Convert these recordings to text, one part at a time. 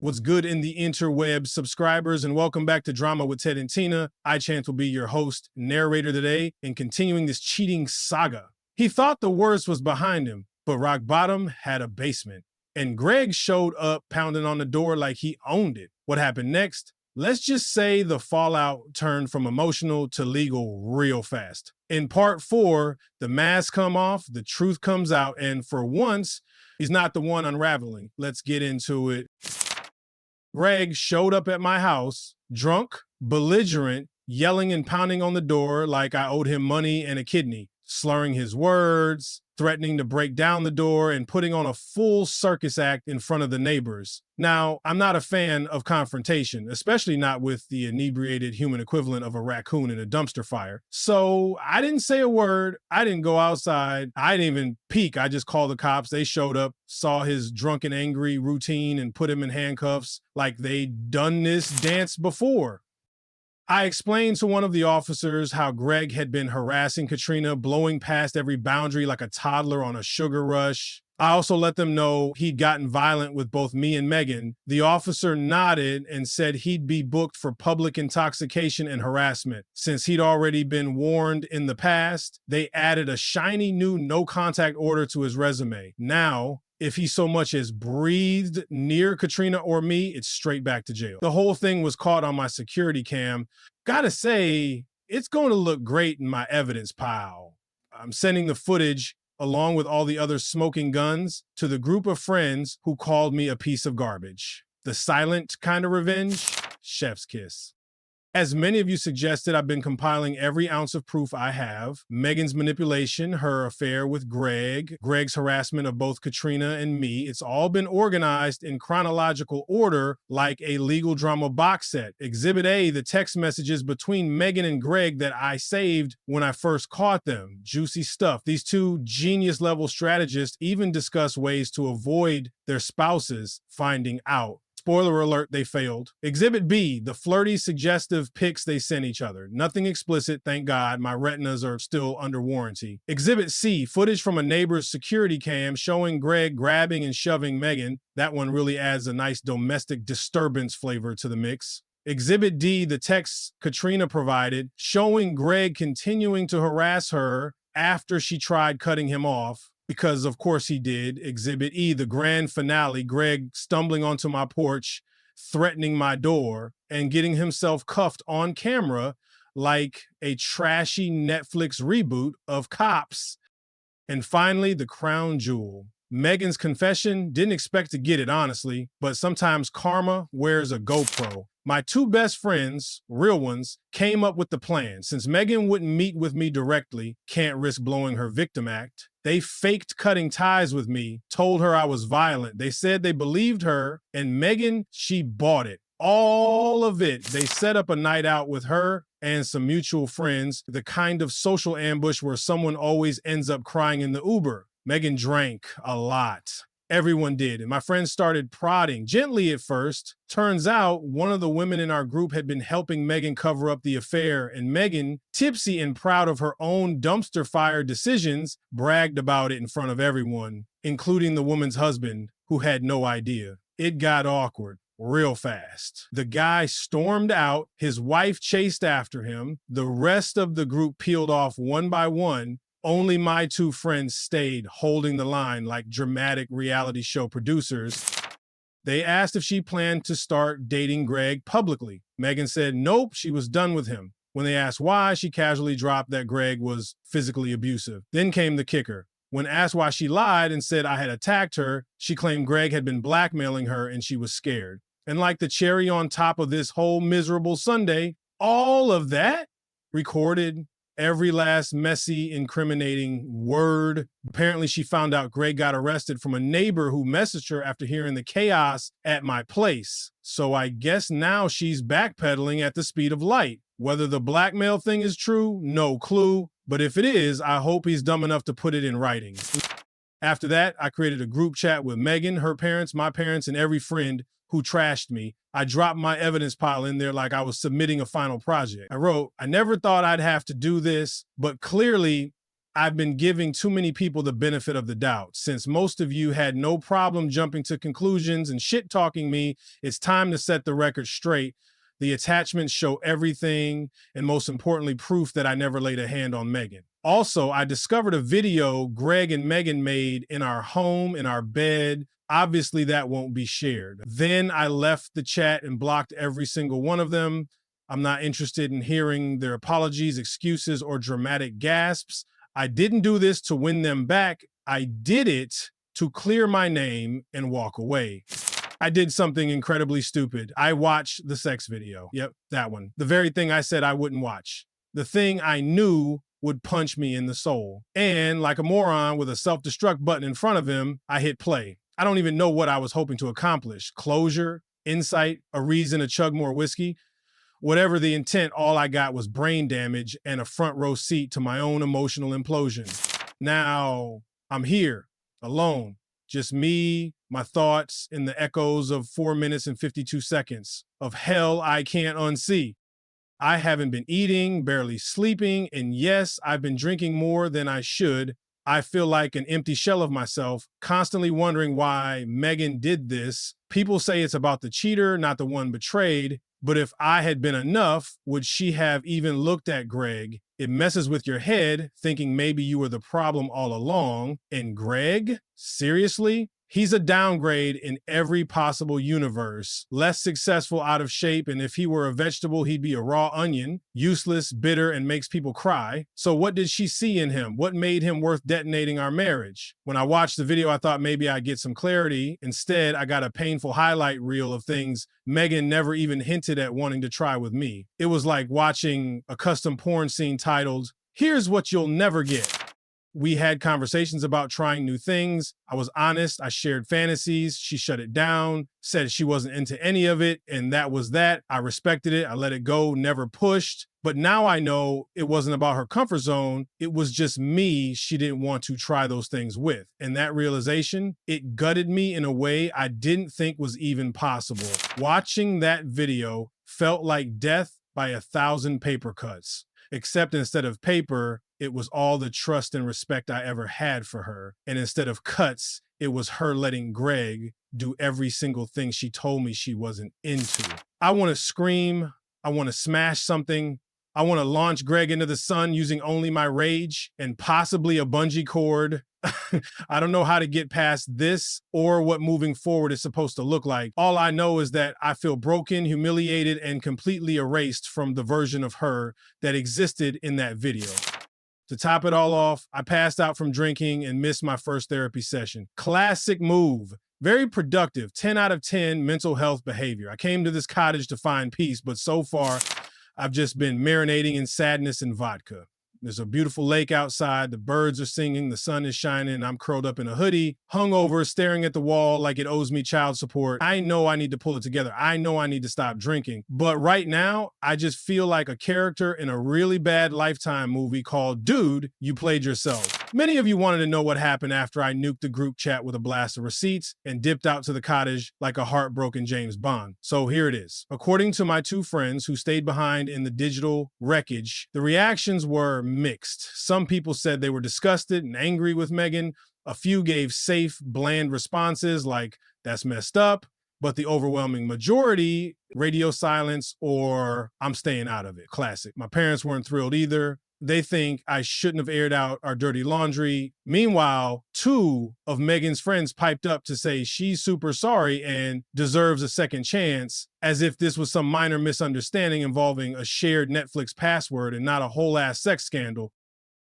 What's good in the interweb subscribers, and welcome back to Drama with Ted and Tina. I Chance will be your host, narrator today, and continuing this cheating saga. He thought the worst was behind him, but rock bottom had a basement. And Greg showed up pounding on the door like he owned it. What happened next? Let's just say the fallout turned from emotional to legal real fast. In part 4, the masks come off, the truth comes out, and for once, he's not the one unraveling. Let's get into it. Greg showed up at my house, drunk, belligerent, yelling and pounding on the door like I owed him money and a kidney, slurring his words, threatening to break down the door, and putting on a full circus act in front of the neighbors. Now, I'm not a fan of confrontation, especially not with the inebriated human equivalent of a raccoon in a dumpster fire. So I didn't say a word. I didn't go outside. I didn't even peek. I just called the cops. They showed up, saw his drunken, angry routine, and put him in handcuffs like they'd done this dance before. I explained to one of the officers how Greg had been harassing Katrina, blowing past every boundary like a toddler on a sugar rush. I also let them know he'd gotten violent with both me and Megan. The officer nodded and said he'd be booked for public intoxication and harassment. Since he'd already been warned in the past, they added a shiny new no contact order to his resume. Now, if he so much as breathed near Katrina or me, it's straight back to jail. The whole thing was caught on my security cam. Gotta say, it's going to look great in my evidence pile. I'm sending the footage, along with all the other smoking guns, to the group of friends who called me a piece of garbage. The silent kind of revenge, chef's kiss. As many of you suggested, I've been compiling every ounce of proof I have. Megan's manipulation, her affair with Greg, Greg's harassment of both Katrina and me. It's all been organized in chronological order like a legal drama box set. Exhibit A, the text messages between Megan and Greg that I saved when I first caught them. Juicy stuff. These two genius-level strategists even discuss ways to avoid their spouses finding out. Spoiler alert, they failed. Exhibit B, the flirty, suggestive pics they sent each other. Nothing explicit, thank God. My retinas are still under warranty. Exhibit C, footage from a neighbor's security cam showing Greg grabbing and shoving Megan. That one really adds a nice domestic disturbance flavor to the mix. Exhibit D, the text Katrina provided, showing Greg continuing to harass her after she tried cutting him off. Because of course he did. Exhibit E, the grand finale, Greg stumbling onto my porch, threatening my door, and getting himself cuffed on camera like a trashy Netflix reboot of Cops. And finally, the crown jewel. Megan's confession, didn't expect to get it, honestly, but sometimes karma wears a GoPro. My two best friends, real ones, came up with the plan. Since Megan wouldn't meet with me directly, can't risk blowing her victim act, they faked cutting ties with me, told her I was violent. They said they believed her, and Megan, she bought it. All of it. They set up a night out with her and some mutual friends, the kind of social ambush where someone always ends up crying in the Uber. Megan drank a lot. Everyone did. And my friends started prodding, gently at first. Turns out one of the women in our group had been helping Megan cover up the affair, and Megan, tipsy and proud of her own dumpster fire decisions, bragged about it in front of everyone, including the woman's husband, who had no idea. It got awkward real fast. The guy stormed out. His wife chased after him. The rest of the group peeled off one by one. Only my two friends stayed, holding the line like dramatic reality show producers. They asked if she planned to start dating Greg publicly. Megan said nope, she was done with him. When they asked why, she casually dropped that Greg was physically abusive. Then came the kicker. When asked why she lied and said I had attacked her, she claimed Greg had been blackmailing her and she was scared. And like the cherry on top of this whole miserable Sunday, all of that recorded, every last messy, incriminating word. Apparently, she found out Greg got arrested from a neighbor who messaged her after hearing the chaos at my place. So I guess now she's backpedaling at the speed of light. Whether the blackmail thing is true, no clue. But if it is, I hope he's dumb enough to put it in writing. After that, I created a group chat with Megan, her parents, my parents, and every friend who trashed me. I dropped my evidence pile in there like I was submitting a final project. I wrote, I never thought I'd have to do this, but clearly I've been giving too many people the benefit of the doubt. Since most of you had no problem jumping to conclusions and shit talking me, it's time to set the record straight. The attachments show everything, and most importantly, proof that I never laid a hand on Megan. Also, I discovered a video Greg and Megan made in our home, in our bed. Obviously, that won't be shared. Then I left the chat and blocked every single one of them. I'm not interested in hearing their apologies, excuses, or dramatic gasps. I didn't do this to win them back. I did it to clear my name and walk away. I did something incredibly stupid. I watched the sex video. Yep, that one. The very thing I said I wouldn't watch. The thing I knew would punch me in the soul. And like a moron with a self-destruct button in front of him, I hit play. I don't even know what I was hoping to accomplish. Closure, insight, a reason to chug more whiskey. Whatever the intent, all I got was brain damage and a front row seat to my own emotional implosion. Now, I'm here, alone. Just me, my thoughts, and the echoes of 4 minutes and 52 seconds of hell I can't unsee. I haven't been eating, barely sleeping, and yes, I've been drinking more than I should. I feel like an empty shell of myself, constantly wondering why Megan did this. People say it's about the cheater, not the one betrayed. But if I had been enough, would she have even looked at Greg? It messes with your head, thinking maybe you were the problem all along. And Greg? Seriously? He's a downgrade in every possible universe. Less successful, out of shape, and if he were a vegetable, he'd be a raw onion. Useless, bitter, and makes people cry. So what did she see in him? What made him worth detonating our marriage? When I watched the video, I thought maybe I'd get some clarity. Instead, I got a painful highlight reel of things Megan never even hinted at wanting to try with me. It was like watching a custom porn scene titled, "Here's What You'll Never Get." We had conversations about trying new things. I was honest. I shared fantasies. She shut it down, said she wasn't into any of it, and that was that. I respected it. I let it go, never pushed. But now I know it wasn't about her comfort zone. It was just me she didn't want to try those things with. And that realization, it gutted me in a way I didn't think was even possible. Watching that video felt like death by 1,000 paper cuts. Except instead of paper, it was all the trust and respect I ever had for her. And instead of cuts, it was her letting Greg do every single thing she told me she wasn't into. I want to scream. I want to smash something. I want to launch Greg into the sun using only my rage and possibly a bungee cord. I don't know how to get past this or what moving forward is supposed to look like. All I know is that I feel broken, humiliated, and completely erased from the version of her that existed in that video. To top it all off, I passed out from drinking and missed my first therapy session. Classic move. Very productive, 10 out of 10 mental health behavior. I came to this cottage to find peace, but so far, I've just been marinating in sadness and vodka. There's a beautiful lake outside. The birds are singing. The sun is shining. I'm curled up in a hoodie, hungover, staring at the wall like it owes me child support. I know I need to pull it together. I know I need to stop drinking. But right now, I just feel like a character in a really bad Lifetime movie called Dude, You Played Yourself. Many of you wanted to know what happened after I nuked the group chat with a blast of receipts and dipped out to the cottage like a heartbroken James Bond. So here it is. According to my two friends who stayed behind in the digital wreckage, the reactions were mixed. Some people said they were disgusted and angry with Megan. A few gave safe, bland responses like, "That's messed up." But the overwhelming majority, radio silence or "I'm staying out of it." Classic. My parents weren't thrilled either. They think I shouldn't have aired out our dirty laundry. Meanwhile, two of Megan's friends piped up to say she's super sorry and deserves a second chance, as if this was some minor misunderstanding involving a shared Netflix password and not a whole-ass sex scandal.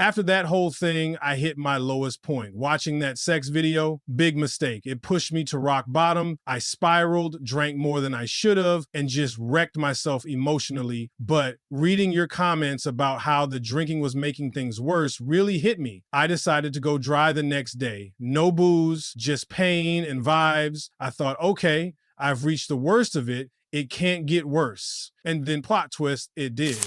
After that whole thing, I hit my lowest point. Watching that sex video, big mistake. It pushed me to rock bottom. I spiraled, drank more than I should have, and just wrecked myself emotionally. But reading your comments about how the drinking was making things worse really hit me. I decided to go dry the next day. No booze, just pain and vibes. I thought, okay, I've reached the worst of it. It can't get worse. And then plot twist, it did.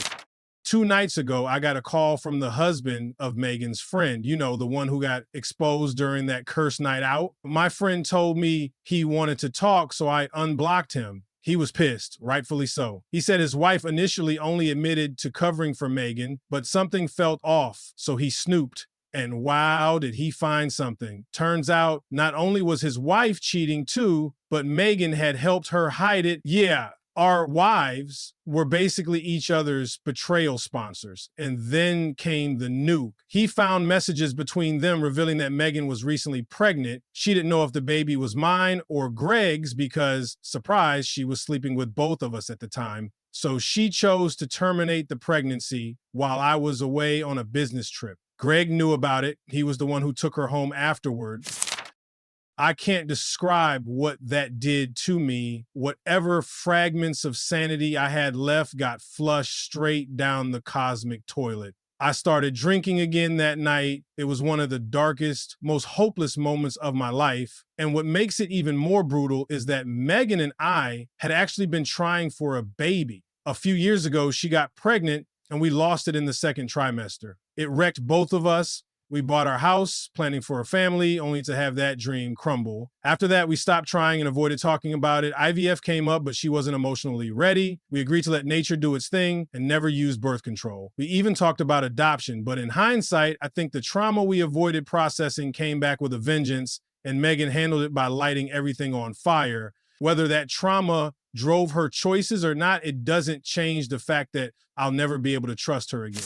2 nights ago, I got a call from the husband of Megan's friend, you know, the one who got exposed during that cursed night out. My friend told me he wanted to talk, so I unblocked him. He was pissed, rightfully so. He said his wife initially only admitted to covering for Megan, but something felt off, so he snooped. And wow, did he find something. Turns out, not only was his wife cheating too, but Megan had helped her hide it. Yeah, our wives were basically each other's betrayal sponsors. And then came the nuke. He found messages between them revealing that Megan was recently pregnant. She didn't know if the baby was mine or Greg's because, surprise, she was sleeping with both of us at the time. So she chose to terminate the pregnancy while I was away on a business trip. Greg knew about it. He was the one who took her home afterward. I can't describe what that did to me. Whatever fragments of sanity I had left got flushed straight down the cosmic toilet. I started drinking again that night. It was one of the darkest, most hopeless moments of my life. And what makes it even more brutal is that Megan and I had actually been trying for a baby. A few years ago, she got pregnant and we lost it in the second trimester. It wrecked both of us. We bought our house, planning for a family, only to have that dream crumble. After that, we stopped trying and avoided talking about it. IVF came up, but she wasn't emotionally ready. We agreed to let nature do its thing and never use birth control. We even talked about adoption, but in hindsight, I think the trauma we avoided processing came back with a vengeance, and Megan handled it by lighting everything on fire. Whether that trauma drove her choices or not, it doesn't change the fact that I'll never be able to trust her again.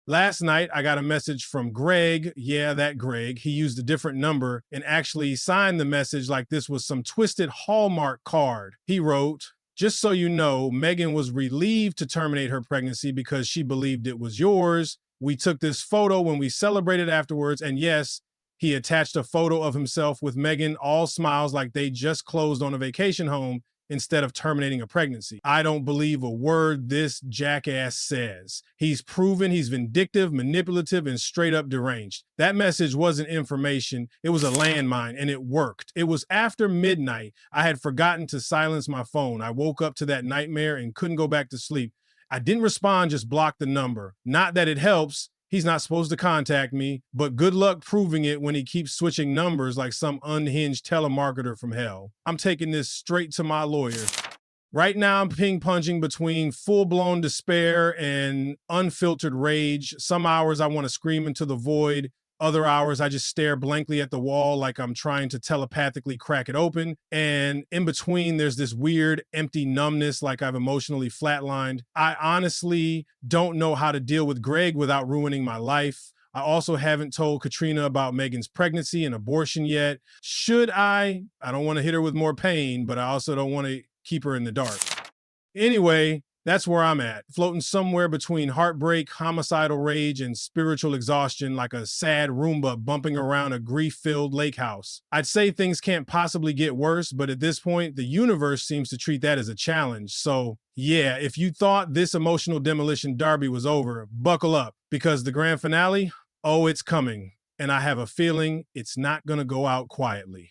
Last night, I got a message from Greg. Yeah, that Greg. He used a different number and actually signed the message like this was some twisted Hallmark card. He wrote, "Just so you know, Megan was relieved to terminate her pregnancy because she believed it was yours. We took this photo when we celebrated afterwards, and yes, he attached a photo of himself with Megan, all smiles like they just closed on a vacation home instead of terminating a pregnancy. I don't believe a word this jackass says. He's proven he's vindictive, manipulative, and straight up deranged. That message wasn't information. It was a landmine, and it worked. It was after midnight. I had forgotten to silence my phone. I woke up to that nightmare and couldn't go back to sleep. I didn't respond, just blocked the number. Not that it helps. He's not supposed to contact me, but good luck proving it when he keeps switching numbers like some unhinged telemarketer from hell. I'm taking this straight to my lawyer. Right now, I'm ping-ponging between full-blown despair and unfiltered rage. Some hours I want to scream into the void. Other hours I just stare blankly at the wall like I'm trying to telepathically crack it open. And in between, there's this weird empty numbness like I've emotionally flatlined. I honestly don't know how to deal with Greg without ruining my life. I also haven't told Katrina about Megan's pregnancy and abortion yet. Should I? I don't want to hit her with more pain, but I also don't want to keep her in the dark. Anyway, that's where I'm at, floating somewhere between heartbreak, homicidal rage, and spiritual exhaustion like a sad Roomba bumping around a grief-filled lake house. I'd say things can't possibly get worse, but at this point, the universe seems to treat that as a challenge. So yeah, if you thought this emotional demolition derby was over, buckle up, because the grand finale, oh, it's coming. And I have a feeling it's not gonna go out quietly.